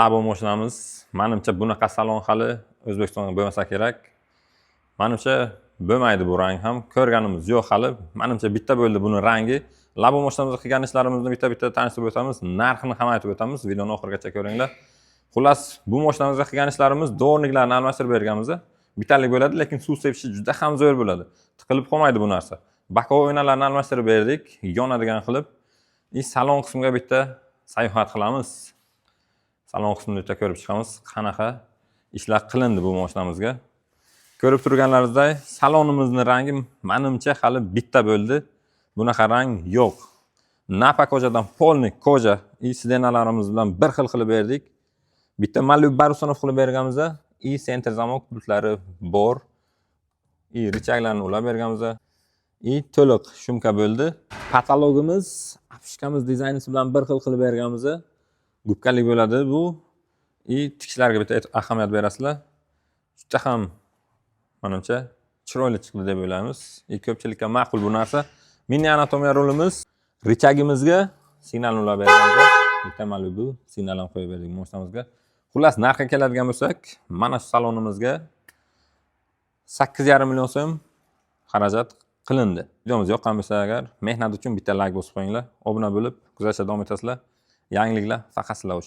Labo mashinamiz, menimcha bunaqa salon hali O'zbekistonda bo'lmasa kerak. Menimcha bo'lmaydi bu rang ham. Ko'rganimiz yo'q hali. Menimcha bitta bo'ldi buni rangi. Labo mashinamizga qilgan ishlarimizni bitta-bitta tanishtirib o'tamiz. Narxini ham aytib o'tamiz. Videoni oxirigacha ko'ringlar. Xullas, bu mashinamizga qilgan ishlarimiz dvorniklarni almashtirib berganmiz. Bittalik bo'ladi, lekin suv sepishi juda ham zo'r bo'ladi. Tiqilib qolmaydi bu narsa. Bakovul oynalarni almashtirib berdik, yonadigan qilib. Salon qismiga bitta sayohat qilamiz. Salon qismini bitta ko'rib chiqamiz, qanaqa ishlar qilindi bu mashinamizga. Ko'rib turganlaringizdek, salonimizning rangi menimcha hali bitta bo'ldi. Bunaqa rang yo'q. Napa kojadan polni koja sidenalarimiz bilan bir xil qilib berdik. Bitta Malibu Barusanov qilib berganmiz. Center zamok pultlari bor. Richaglarni ulab berganmiz. To'liq shumka bo'ldi. Patologimiz, afishkamiz dizaynisi bilan bir xil qilib berganmiz. Gubkalik bo'ladi bu. Tikishlarga bitta ahamiyat berasizlar. Juda ham menimcha chiroyli chiqdi deb o'ylaymiz. Ko'pchilikka ma'qul bu narsa. Mini anatomiya rulimiz, richagimizga signal ulab berganmiz. Bitta Malibu signal ham qo'yib berdik mashinamizga. Xullas, narxga keladigan bo'lsak, mana shu salonimizga 8,5 million so'm xarajat qilindi. Videomiz yoqqan bo'lsa agar, mehnat uchun bitta like bosib qo'yinglar. Obuna bo'lib, kuzatishda davom etasizlar. Yangiliklar faqat sizlar uchun.